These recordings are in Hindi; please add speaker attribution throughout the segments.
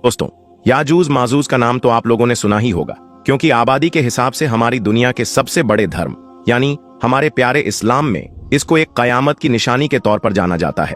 Speaker 1: दोस्तों, याजूज माजूज का नाम तो आप लोगों ने सुना ही होगा, क्योंकि आबादी के हिसाब से हमारी दुनिया के सबसे बड़े धर्म यानी हमारे प्यारे इस्लाम में इसको एक कयामत की निशानी के तौर पर जाना जाता है।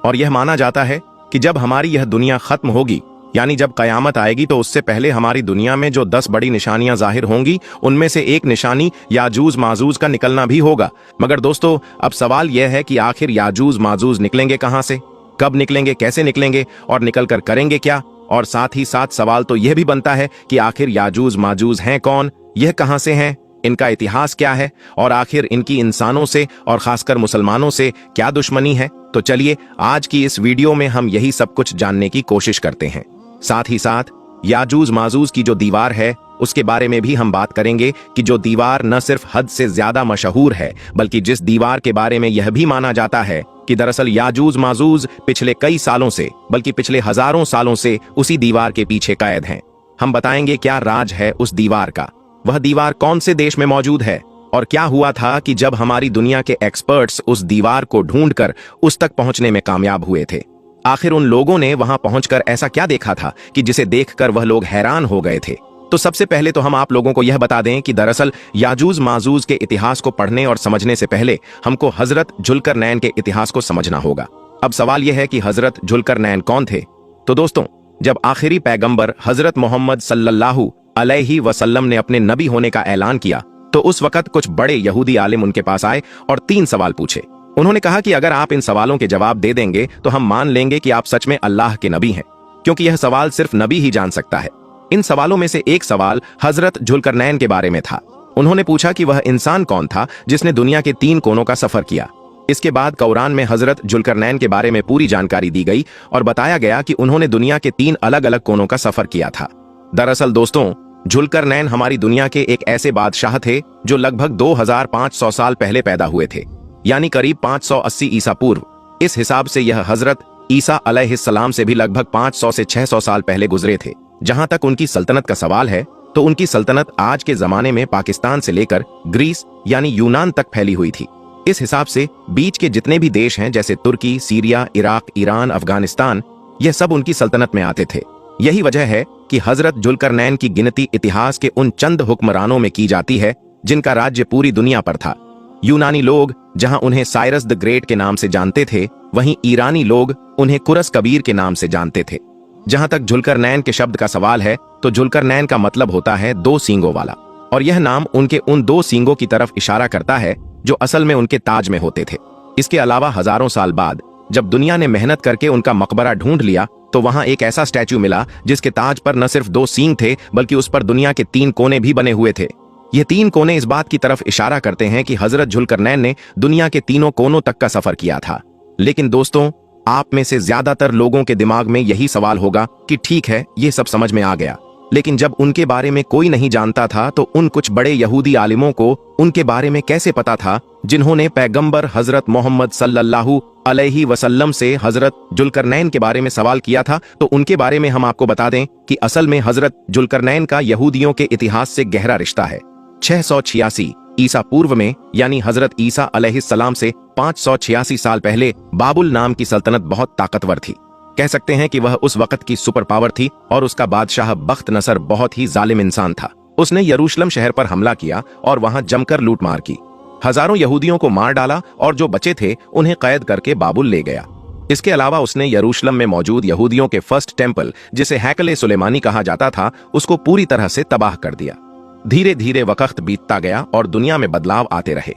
Speaker 1: और यह माना जाता है कि जब हमारी यह दुनिया खत्म होगी, यानी जब कयामत आएगी, तो उससे पहले हमारी दुनिया में जो 10 बड़ी निशानियां जाहिर होंगी, उनमें से एक निशानी याजूज माजूज का निकलना भी होगा। मगर दोस्तों, अब सवाल यह है कि आखिर याजूज माजूज निकलेंगे कहां से, कब निकलेंगे, कैसे निकलेंगे और निकलकर करेंगे क्या? और साथ ही साथ सवाल तो यह भी बनता है कि आखिर याजूज माजूज हैं कौन, यह कहां से हैं, इनका इतिहास क्या है और आखिर इनकी इंसानों से और खासकर मुसलमानों से क्या दुश्मनी है। तो चलिए आज की इस वीडियो में हम यही सब कुछ जानने की कोशिश करते हैं। साथ ही साथ याजूज माजूज की जो दीवार है उसके बारे में भी हम बात करेंगे कि जो दीवार न सिर्फ हद से ज्यादा मशहूर है, बल्कि जिस दीवार के बारे में यह भी माना जाता है कि दरअसल याजूज माजूज पिछले कई सालों से, बल्कि पिछले हजारों सालों से उसी दीवार के पीछे कैद हैं। हम बताएंगे क्या राज है उस दीवार का, वह दीवार कौन से देश में मौजूद है और क्या हुआ था कि जब हमारी दुनिया के एक्सपर्ट्स उस दीवार को ढूंढकर उस तक पहुंचने में कामयाब हुए थे। आखिर उन लोगों ने वहां पहुंचकर ऐसा क्या देखा था कि जिसे देखकर वह लोग हैरान हो गए थे। तो सबसे पहले तो हम आप लोगों को यह बता दें कि दरअसल याजूज माजूज के इतिहास को पढ़ने और समझने से पहले हमको हजरत जुल्करनैन के इतिहास को समझना होगा। अब सवाल यह है कि हजरत जुल्करनैन कौन थे? तो दोस्तों, जब आखिरी पैगंबर हजरत मोहम्मद सल्लल्लाहु अलैहि वसल्लम ने अपने नबी होने का ऐलान किया, तो उस वक्त कुछ बड़े यहूदी आलिम उनके पास आए और 3 सवाल पूछे। उन्होंने कहा कि अगर आप इन सवालों के जवाब दे देंगे तो हम मान लेंगे कि आप सच में अल्लाह के नबी हैं, क्योंकि यह सवाल सिर्फ नबी ही जान सकता है। इन सवालों में से एक सवाल हजरत जुल्करनैन के बारे में था। उन्होंने पूछा कि वह इंसान कौन था जिसने दुनिया के 3 कोनों का सफर किया। इसके बाद कुरान में हजरत जुल्करनैन के बारे में पूरी जानकारी दी गई और बताया गया कि उन्होंने दुनिया के 3 अलग अलग कोनों का सफर किया था। दरअसल दोस्तों, जुल्करनैन हमारी दुनिया के एक ऐसे बादशाह थे जो लगभग 2500 साल पहले पैदा हुए थे, यानी करीब 580 ईसा पूर्व। इस हिसाब से यह हजरत ईसा अलैहिस्सलाम से भी लगभग 500 से 600 साल पहले गुजरे थे। जहां तक उनकी सल्तनत का सवाल है, तो उनकी सल्तनत आज के जमाने में पाकिस्तान से लेकर ग्रीस यानी यूनान तक फैली हुई थी। इस हिसाब से बीच के जितने भी देश हैं, जैसे तुर्की, सीरिया, इराक, ईरान, अफगानिस्तान, यह सब उनकी सल्तनत में आते थे। यही वजह है कि हजरत जुल्करनैन की गिनती इतिहास के उन चंद हुक्मरानों में की जाती है जिनका राज्य पूरी दुनिया पर था। यूनानी लोग जहां उन्हें साइरस द ग्रेट के नाम से जानते थे, वहीं ईरानी लोग उन्हें कुरस कबीर के नाम से जानते थे। जहां तक जुल्करनैन के शब्द का सवाल है, तो जुल्करनैन का मतलब होता है 2 सींगों वाला, और यह नाम उनके उन 2 सींगों की तरफ इशारा करता है जो असल में उनके ताज में होते थे। इसके अलावा हजारों साल बाद जब दुनिया ने मेहनत करके उनका मकबरा ढूंढ लिया, तो वहां एक ऐसा स्टैच्यू मिला जिसके ताज पर न सिर्फ 2 सींग थे, बल्कि उस पर दुनिया के 3 कोने भी बने हुए थे। ये 3 कोने इस बात की तरफ इशारा करते हैं कि हजरत जुल्करनैन ने दुनिया के 3 कोनों तक का सफर किया था। लेकिन दोस्तों, आप में से ज्यादातर लोगों के दिमाग में यही सवाल होगा कि ठीक है, ये सब समझ में आ गया, लेकिन जब उनके बारे में कोई नहीं जानता था, तो उन कुछ बड़े यहूदी आलिमों को उनके बारे में कैसे पता था जिन्होंने पैगंबर हजरत मोहम्मद सल्लल्लाहु अलैहि वसल्लम से हजरत जुल्करनैन के बारे में सवाल किया था। तो उनके बारे में हम आपको बता दें कि असल में हजरत जुल्करनैन का यहूदियों के इतिहास से गहरा रिश्ता है। 686 ईसा पूर्व में, यानी हजरत ईसा अलैहिस्सलाम से 586 साल पहले, बाबुल नाम की सल्तनत बहुत ताकतवर थी। कह सकते हैं कि वह उस वक्त की सुपर पावर थी और उसका बादशाह बख्त नसर बहुत ही जालिम इंसान था। उसने यरूशलेम शहर पर हमला किया और वहां जमकर लूटमार की। हजारों यहूदियों को मार डाला और जो बचे थे उन्हें कैद करके बाबुल ले गया। इसके अलावा उसने यरूशलेम में मौजूद यहूदियों के फर्स्ट टेम्पल, जिसे हैकले सुलेमानी कहा जाता था, उसको पूरी तरह से तबाह कर दिया। धीरे धीरे वक्त बीतता गया और दुनिया में बदलाव आते रहे।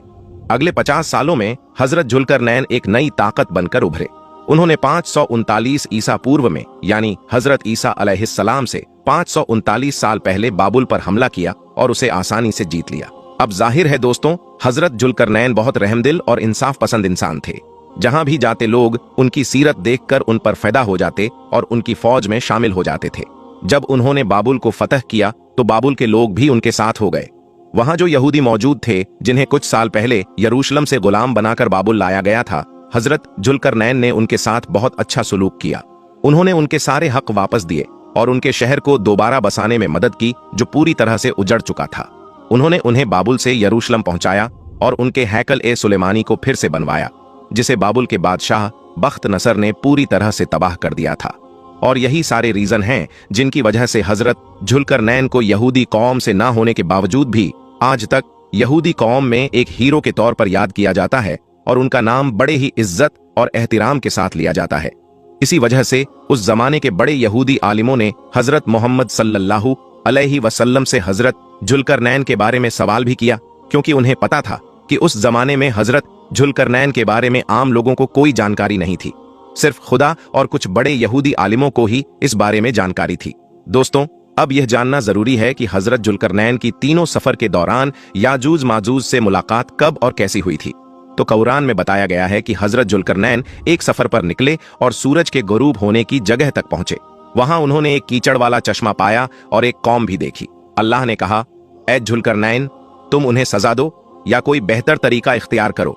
Speaker 1: अगले 50 सालों में हजरत जुल्करनैन एक नई ताकत बनकर उभरे। उन्होंने 539 ईसा पूर्व में, यानी हजरत ईसा अलैहिस्सलाम से 539 साल पहले बाबुल पर हमला किया और उसे आसानी से जीत लिया। अब जाहिर है दोस्तों, हजरत जुल्करनैन बहुत रहमदिल और इंसाफ पसंद इंसान थे। जहां भी जाते लोग उनकी सीरत देखकर उन पर फैदा हो जाते और उनकी फौज में शामिल हो जाते थे। जब उन्होंने बाबुल को फतह किया, तो बाबुल के लोग भी उनके साथ हो गए। वहां जो यहूदी मौजूद थे, जिन्हें कुछ साल पहले यरूशलेम से गुलाम बनाकर बाबुल लाया गया था, हजरत जुल्करनैन ने उनके साथ बहुत अच्छा सुलूक किया। उन्होंने उनके सारे हक वापस दिए और उनके शहर को दोबारा बसाने में मदद की, जो पूरी तरह से उजड़ चुका था। उन्होंने उन्हें बाबुल से यरूशलेम पहुंचाया और उनके हैकल ए सुलेमानी को फिर से बनवाया, जिसे बाबुल के बादशाह बख्त नसर ने पूरी तरह से तबाह कर दिया था। और यही सारे रीजन हैं जिनकी वजह से हजरत जुल्करनैन को यहूदी कौम से ना होने के बावजूद भी आज तक यहूदी कौम में एक हीरो के तौर पर याद किया जाता है और उनका नाम बड़े ही इज्जत और एहतिराम के साथ लिया जाता है। इसी वजह से उस जमाने के बड़े यहूदी आलिमों ने हजरत मोहम्मद सल्लल्लाहु अलैहि वसल्लम से हजरत जुल्करनैन के बारे में सवाल भी किया, क्योंकि उन्हें पता था कि उस जमाने में हजरत जुल्करनैन के बारे में आम लोगों को कोई जानकारी नहीं थी। सिर्फ खुदा और कुछ बड़े यहूदी आलिमों को ही इस बारे में जानकारी थी। दोस्तों, अब यह जानना जरूरी है कि हजरत जुल्करनैन की तीनों सफर के दौरान याजूज माजूज से मुलाकात कब और कैसी हुई थी। तो कुरान में बताया गया है कि हजरत जुल्करनैन एक सफर पर निकले और सूरज के गुरूब होने की जगह तक पहुंचे। वहां उन्होंने एक कीचड़ वाला चश्मा पाया और एक कौम भी देखी। अल्लाह ने कहा, ऐ जुल्करनैन, तुम उन्हें सजा दो या कोई बेहतर तरीका इख्तियार करो।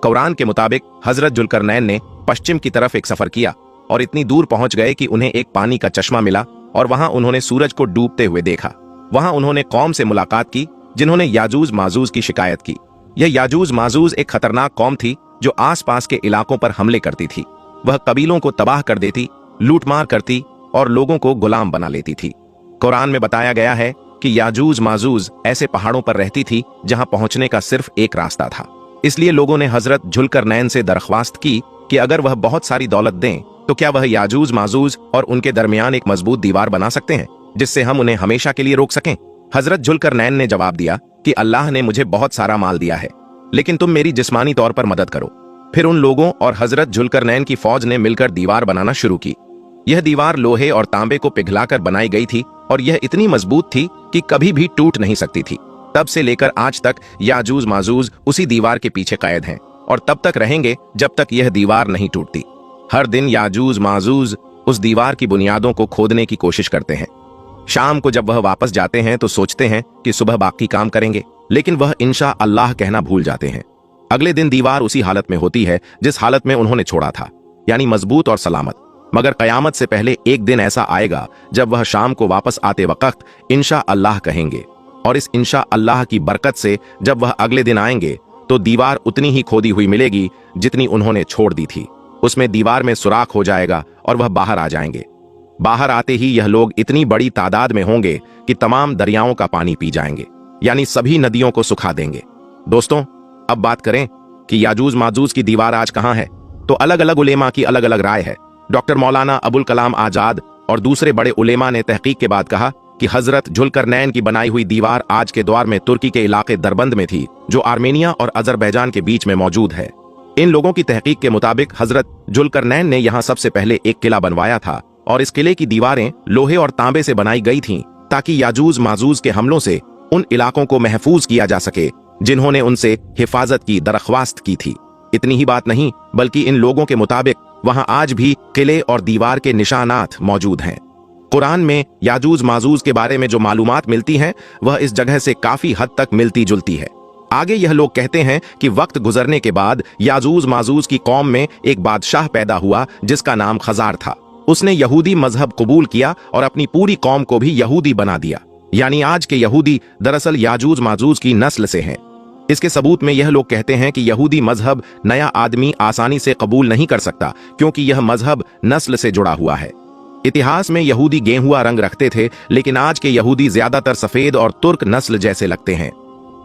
Speaker 1: कुरान के मुताबिक हजरत जुल्करनैन ने पश्चिम की तरफ एक सफर किया और इतनी दूर पहुंच गए कि उन्हें एक पानी का चश्मा मिला और वहां उन्होंने सूरज को डूबते हुए देखा। वहां उन्होंने कौम से मुलाकात की जिन्होंने याजूज माजूज की शिकायत की। यह याजूज माजूज एक खतरनाक कौम थी जो आसपास के इलाकों पर हमले करती थी। वह कबीलों को तबाह कर देती, लूटमार करती और लोगों को गुलाम बना लेती थी। कुरान में बताया गया है कि याजूज माजूज ऐसे पहाड़ों पर रहती थी जहां पहुंचने का सिर्फ एक रास्ता था। इसलिए लोगों ने हजरत जुल्करनैन से दरख्वास्त की कि अगर वह बहुत सारी दौलत दें तो क्या वह याजूज माजूज और उनके दरमियान एक मजबूत दीवार बना सकते हैं जिससे हम उन्हें हमेशा के लिए रोक सकें। हजरत जुल्करनैन ने जवाब दिया कि अल्लाह ने मुझे बहुत सारा माल दिया है, लेकिन तुम मेरी जिस्मानी तौर पर मदद करो। फिर उन लोगों और हजरत जुल्करनैन की फौज ने मिलकर दीवार बनाना शुरू की। यह दीवार लोहे और तांबे को पिघलाकर बनाई गई थी और यह इतनी मजबूत थी कि कभी भी टूट नहीं सकती थी। तब से लेकर आज तक याजूज माजूज उसी दीवार के पीछे कैद हैं और तब तक रहेंगे जब तक यह दीवार नहीं टूटती। हर दिन याजूज माजूज उस दीवार की बुनियादों को खोदने की कोशिश करते हैं। शाम को जब वह वापस जाते हैं तो सोचते हैं कि सुबह बाकी काम करेंगे, लेकिन वह इंशा अल्लाह कहना भूल जाते हैं। अगले दिन दीवार उसी हालत में होती है जिस हालत में उन्होंने छोड़ा था, यानी मजबूत और सलामत। मगर कयामत से पहले एक दिन ऐसा आएगा जब वह शाम को वापस आते वक्त इंशा अल्लाह कहेंगे, और इस इंशा अल्लाह की बरकत से जब वह अगले दिन आएंगे तो दीवार उतनी ही खोदी हुई मिलेगी जितनी उन्होंने छोड़ दी थी। उसमें दीवार में सुराख हो जाएगा और वह बाहर आ जाएंगे। बाहर आते ही यह लोग इतनी बड़ी तादाद में होंगे कि तमाम दरियाओं का पानी पी जाएंगे, यानी सभी नदियों को सुखा देंगे। दोस्तों, अब बात करें कि याजूज माजूज की दीवार आज कहां है, तो अलग अलग उलेमा की अलग अलग राय है। डॉक्टर मौलाना अबुल कलाम आजाद और दूसरे बड़े उलेमा ने तहकीक के बाद कहा कि हजरत जुल्करनैन की बनाई हुई दीवार आज के दौर में तुर्की के इलाके दरबंद में थी, जो आर्मेनिया और अजरबैजान के बीच में मौजूद है। इन लोगों की तहकीक के मुताबिक हजरत जुल्करनैन ने यहाँ सबसे पहले एक किला बनवाया था और इस किले की दीवारें लोहे और तांबे से बनाई गई थीं ताकि याजूज माजूज के हमलों से उन इलाकों को महफूज किया जा सके जिन्होंने उनसे हिफाजत की दरख्वास्त की थी। इतनी ही बात नहीं, बल्कि इन लोगों के मुताबिक वहां आज भी किले और दीवार के निशानात मौजूद हैं। कुरान में याजूज माजूज के बारे में जो मालूमात मिलती हैं वह इस जगह से काफी हद तक मिलती जुलती है। आगे यह लोग कहते हैं कि वक्त गुजरने के बाद याजूज माजूज की कौम में एक बादशाह पैदा हुआ जिसका नाम खजार था। उसने यहूदी मजहब कबूल किया और अपनी पूरी कौम को भी यहूदी बना दिया, यानी आज के यहूदी दरअसल याजूज माजूज की नस्ल से हैं। इसके सबूत में यह लोग कहते हैं कि यहूदी मजहब नया आदमी आसानी से कबूल नहीं कर सकता, क्योंकि यह मजहब नस्ल से जुड़ा हुआ है। इतिहास में यहूदी गेहुआ रंग रखते थे, लेकिन आज के यहूदी ज्यादातर सफेद और तुर्क नस्ल जैसे लगते हैं।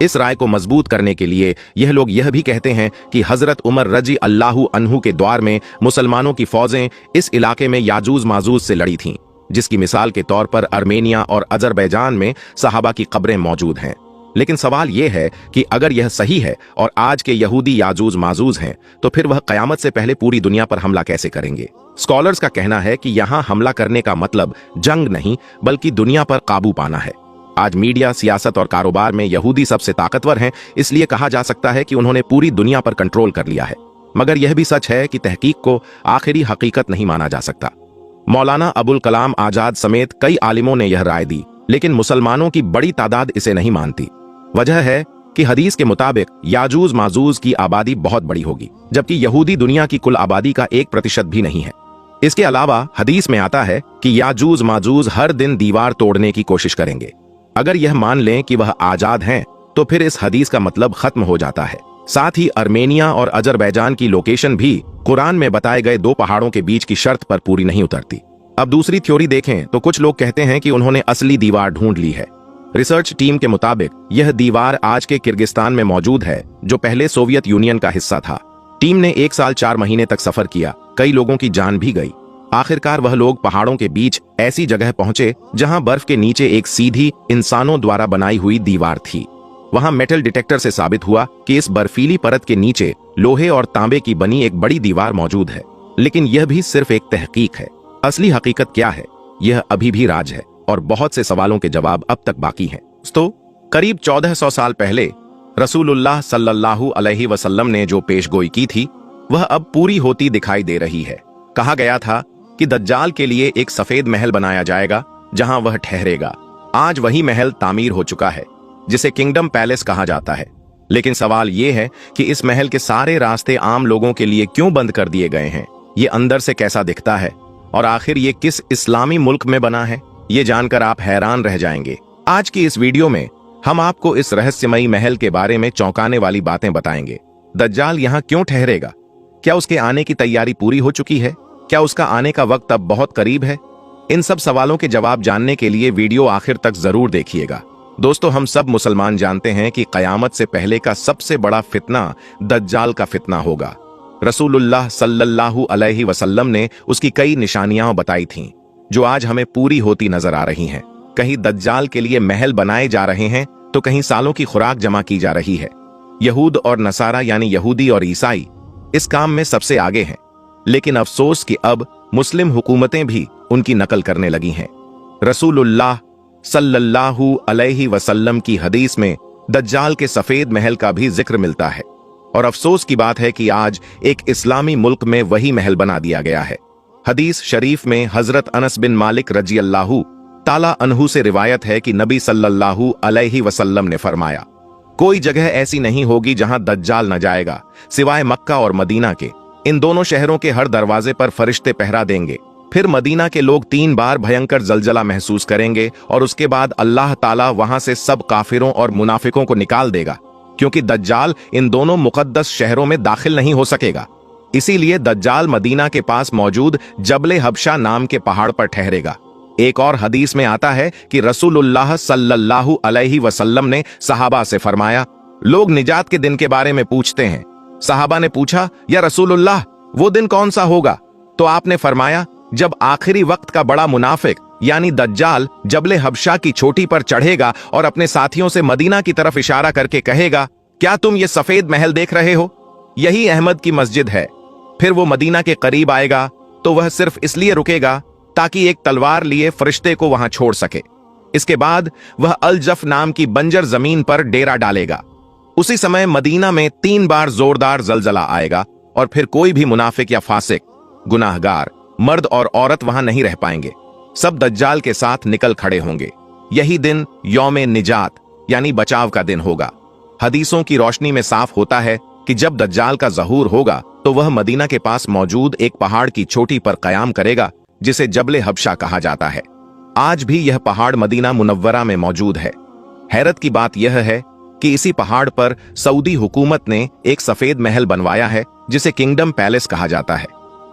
Speaker 1: इस राय को मजबूत करने के लिए यह लोग यह भी कहते हैं कि हजरत उमर रजी अल्लाहु अन्हु के द्वार में मुसलमानों की फौजें इस इलाके में याजूज माजूज से लड़ी थीं, जिसकी मिसाल के तौर पर आर्मेनिया और अजरबैजान में सहाबा की कब्रें मौजूद हैं। लेकिन सवाल यह है कि अगर यह सही है और आज के यहूदी याजूज माजूज हैं, तो फिर वह कयामत से पहले पूरी दुनिया पर हमला कैसे करेंगे? स्कॉलर्स का कहना है कि यहां हमला करने का मतलब जंग नहीं, बल्कि दुनिया पर काबू पाना है। आज मीडिया, सियासत और कारोबार में यहूदी सबसे ताकतवर हैं, इसलिए कहा जा सकता है कि उन्होंने पूरी दुनिया पर कंट्रोल कर लिया है। मगर यह भी सच है कि तहकीक को आखिरी हकीकत नहीं माना जा सकता। मौलाना अबुल कलाम आजाद समेत कई आलिमों ने यह राय दी, लेकिन मुसलमानों की बड़ी तादाद इसे नहीं मानती। वजह है कि हदीस के मुताबिक याजूज माजूज की आबादी बहुत बड़ी होगी, जबकि यहूदी दुनिया की कुल आबादी का 1% भी नहीं है। इसके अलावा हदीस में आता है कि याजूज माजूज हर दिन दीवार तोड़ने की कोशिश करेंगे। अगर यह मान लें कि वह आजाद हैं, तो फिर इस हदीस का मतलब खत्म हो जाता है। साथ ही आर्मेनिया और अजरबैजान की लोकेशन भी कुरान में बताए गए 2 पहाड़ों के बीच की शर्त पर पूरी नहीं उतरती। अब दूसरी थ्योरी देखें तो कुछ लोग कहते हैं कि उन्होंने असली दीवार ढूंढ ली है। रिसर्च टीम के मुताबिक यह दीवार आज के किर्गिस्तान में मौजूद है, जो पहले सोवियत यूनियन का हिस्सा था। टीम ने 1 साल 4 महीने तक सफर किया, कई लोगों की जान भी गई। आखिरकार वह लोग पहाड़ों के बीच ऐसी जगह पहुंचे जहां बर्फ के नीचे एक सीधी इंसानों द्वारा बनाई हुई दीवार थी। वहां मेटल डिटेक्टर से साबित हुआ कि इस बर्फीली परत के नीचे लोहे और तांबे की बनी एक बड़ी दीवार मौजूद है। लेकिन यह भी सिर्फ एक तहकीक है। असली हकीकत क्या है, यह अभी भी राज है और बहुत से सवालों के जवाब अब तक बाकी हैं। तो करीब 1400 साल पहले रसूलुल्लाह सल्लल्लाहु अलैहि वसल्लम ने जो पेशगोई की थी वह अब पूरी होती दिखाई दे रही है। कहा गया था कि दज्जाल के लिए एक सफेद महल बनाया जाएगा जहां वह ठहरेगा। आज वही महल तामीर हो चुका है, जिसे किंगडम पैलेस कहा जाता है। लेकिन सवाल यह है कि इस महल के सारे रास्ते आम लोगों के लिए क्यों बंद कर दिए गए हैं, ये अंदर से कैसा दिखता है और आखिर ये किस इस्लामी मुल्क में बना है, ये जानकर आप हैरान रह जाएंगे। आज की इस वीडियो में हम आपको इस रहस्यमयी महल के बारे में चौंकाने वाली बातें बताएंगे। दज्जाल यहाँ क्यों ठहरेगा? क्या उसके आने की तैयारी पूरी हो चुकी है? क्या उसका आने का वक्त अब बहुत करीब है? इन सब सवालों के जवाब जानने के लिए वीडियो आखिर तक जरूर देखिएगा। दोस्तों, हम सब मुसलमान जानते हैं कि कयामत से पहले का सबसे बड़ा फितना दज्जाल का फितना होगा। रसूलुल्लाह सल्लल्लाहु अलैहि वसल्लम ने उसकी कई निशानियां बताई थीं, जो आज हमें पूरी होती नजर आ रही हैं। कहीं दज्जाल के लिए महल बनाए जा रहे हैं तो कहीं सालों की खुराक जमा की जा रही है। यहूद और नसारा यानी यहूदी और ईसाई इस काम में सबसे आगे हैं, लेकिन अफसोस कि अब मुस्लिम हुकूमतें भी उनकी नकल करने लगी हैं। रसूलुल्लाह सल्लल्लाहु अलैहि वसल्लम की हदीस में दज्जाल के सफेद महल का भी जिक्र मिलता है और अफसोस की बात है कि आज एक इस्लामी मुल्क में वही महल बना दिया गया है। हदीस शरीफ में हजरत अनस बिन मालिक रजी अल्लाहु ताला अन्हु से रिवायत है कि नबी सल्लल्लाहु अलैहि वसल्लम ने फरमाया, कोई जगह ऐसी नहीं होगी जहां दज्जाल न जाएगा सिवाय मक्का और मदीना के। इन दोनों शहरों के हर दरवाजे पर फरिश्ते पहरा देंगे। फिर मदीना के लोग 3 बार भयंकर जलजला महसूस करेंगे और उसके बाद अल्लाह ताला वहां से सब काफिरों और मुनाफिकों को निकाल देगा, क्योंकि दज्जाल इन दोनों मुकद्दस शहरों में दाखिल नहीं हो सकेगा। इसीलिए दज्जाल मदीना के पास मौजूद जबले हबशा नाम के पहाड़ पर ठहरेगा। एक और हदीस में आता है कि रसूलुल्लाह सल्लल्लाहु अलैहि वसल्लम ने सहाबा से फरमाया, लोग निजात के दिन के बारे में पूछते हैं। सहाबा ने पूछा, या रसूलुल्लाह वो दिन कौन सा होगा? तो आपने फरमाया, जब आखिरी वक्त का बड़ा मुनाफिक यानी दज्जाल जबले हबशा की चोटी पर चढ़ेगा और अपने साथियों से मदीना की तरफ इशारा करके कहेगा, क्या तुम ये सफेद महल देख रहे हो? यही अहमद की मस्जिद है। फिर वो मदीना के करीब आएगा तो वह सिर्फ इसलिए रुकेगा ताकि एक तलवार लिए फरिश्ते को वहां छोड़ सके। इसके बाद वह अल-जफ नाम की बंजर जमीन पर डेरा डालेगा। उसी समय मदीना में 3 बार जोरदार जलजला आएगा और फिर कोई भी मुनाफिक या फासिक, गुनाहगार, मर्द और औरत वहां नहीं रह पाएंगे। सब दज्जाल के साथ निकल खड़े होंगे। यही दिन यौमे निजात यानी बचाव का दिन होगा। हदीसों की रोशनी में साफ होता है कि जब दज्जाल का ज़हूर होगा तो वह मदीना के पास मौजूद एक पहाड़ की चोटी पर कयाम करेगा, जिसे जबले हबशा कहा जाता है। आज भी यह पहाड़ मदीना मुनव्वरा में मौजूद है। हैरत की बात यह है कि इसी पहाड़ पर सऊदी हुकूमत ने एक सफेद महल बनवाया है, जिसे किंगडम पैलेस कहा जाता है।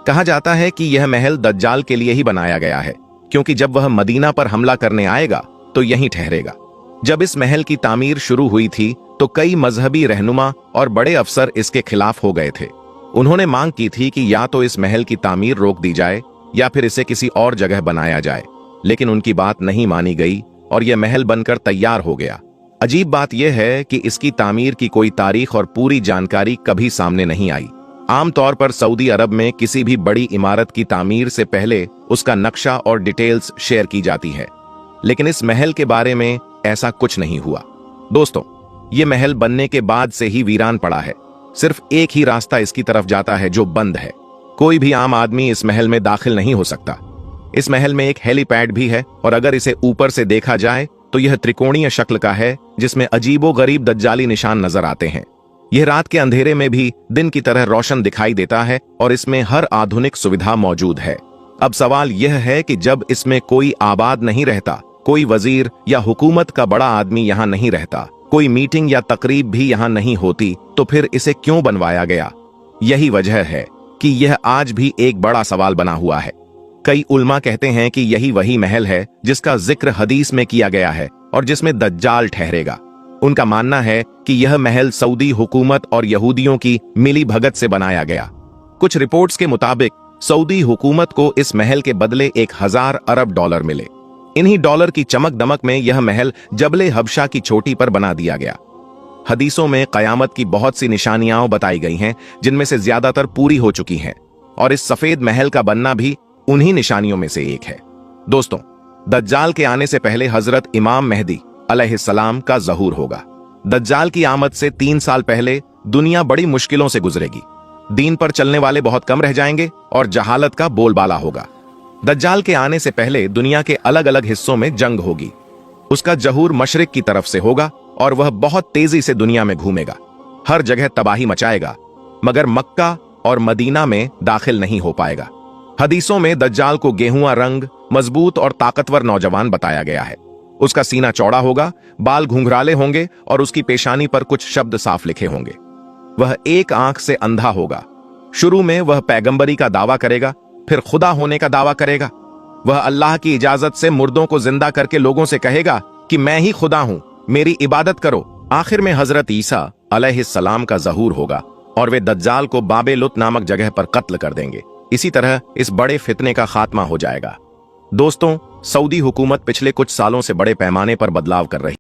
Speaker 1: कहा जाता है कि यह महल दज्जाल के लिए ही बनाया गया है, क्योंकि जब वह मदीना पर हमला करने आएगा तो यहीं ठहरेगा। जब इस महल की तामीर शुरू हुई थी तो कई मजहबी रहनुमा और बड़े अफसर इसके खिलाफ हो गए थे। उन्होंने मांग की थी कि या तो इस महल की तामीर रोक दी जाए या फिर इसे किसी और जगह बनाया जाए, लेकिन उनकी बात नहीं मानी गई और यह महल बनकर तैयार हो गया। अजीब बात यह है कि इसकी तामीर की कोई तारीख और पूरी जानकारी कभी सामने नहीं आई। आमतौर पर सऊदी अरब में किसी भी बड़ी इमारत की तामीर से पहले उसका नक्शा और डिटेल्स शेयर की जाती है, लेकिन इस महल के बारे में ऐसा कुछ नहीं हुआ। दोस्तों, यह महल बनने के बाद से ही वीरान पड़ा है। सिर्फ एक ही रास्ता इसकी तरफ जाता है जो बंद है। कोई भी आम आदमी इस महल में दाखिल नहीं हो सकता। इस महल में एक हेलीपैड भी है और अगर इसे ऊपर से देखा जाए तो यह त्रिकोणीय शक्ल का है, जिसमें अजीबो गरीब दज्जाली निशान नजर आते हैं। यह रात के अंधेरे में भी दिन की तरह रोशन दिखाई देता है और इसमें हर आधुनिक सुविधा मौजूद है। अब सवाल यह है कि जब इसमें कोई आबाद नहीं रहता, कोई वजीर या हुकूमत का बड़ा आदमी यहाँ नहीं रहता, कोई मीटिंग या तकरीब भी यहाँ नहीं होती, तो फिर इसे क्यों बनवाया गया? यही वजह है कि यह आज भी एक बड़ा सवाल बना हुआ है। कई उल्मा कहते हैं कि यही वही महल है जिसका जिक्र हदीस में किया गया है और जिसमें दज्जाल ठहरेगा। उनका मानना है कि यह महल सऊदी हुकूमत और यहूदियों की मिली भगत से बनाया गया। कुछ रिपोर्ट्स के मुताबिक सऊदी हुकूमत को इस महल के बदले 1000 अरब डॉलर मिले। इन्हीं डॉलर की चमक दमक में यह महल जबले हबशा की चोटी पर बना दिया गया। हदीसों में कयामत की बहुत सी निशानियां बताई गई हैं, जिनमें से ज्यादातर पूरी हो चुकी हैं, और इस सफेद महल का बनना भी उन्हीं निशानियों में से एक है। दोस्तों, दज्जाल के आने से पहले हजरत इमाम मेहदी अलैहिस्सलाम का ज़हूर होगा। दज्जाल की आमद से 3 साल पहले दुनिया बड़ी मुश्किलों से गुजरेगी। दीन पर चलने वाले बहुत कम रह जाएंगे और जहालत का बोलबाला होगा। दज्जाल के आने से पहले दुनिया के अलग अलग हिस्सों में जंग होगी। उसका ज़हूर मशरिक की तरफ से होगा और वह बहुत तेजी से दुनिया में घूमेगा, हर जगह तबाही मचाएगा, मगर मक्का और मदीना में दाखिल नहीं हो पाएगा। हदीसों में दज्जाल को गेहुआ रंग, मजबूत और ताकतवर नौजवान बताया गया है। उसका सीना चौड़ा होगा, बाल घुंघराले होंगे और उसकी पेशानी पर कुछ शब्द साफ लिखे होंगे। वह एक आंख से अंधा होगा। शुरू में वह पैगंबरी का दावा करेगा, फिर खुदा होने का दावा करेगा। वह अल्लाह की इजाजत से मुर्दों को जिंदा करके लोगों से कहेगा कि मैं ही खुदा हूं, मेरी इबादत करो। आखिर में हजरत ईसा अलैहिस्सलाम का ज़हूर होगा और वे दज्जाल को बाबे लुत नामक जगह पर कत्ल कर देंगे। इसी तरह इस बड़े फितने का खात्मा हो जाएगा। दोस्तों, सऊदी हुकूमत पिछले कुछ सालों से बड़े पैमाने पर बदलाव कर रही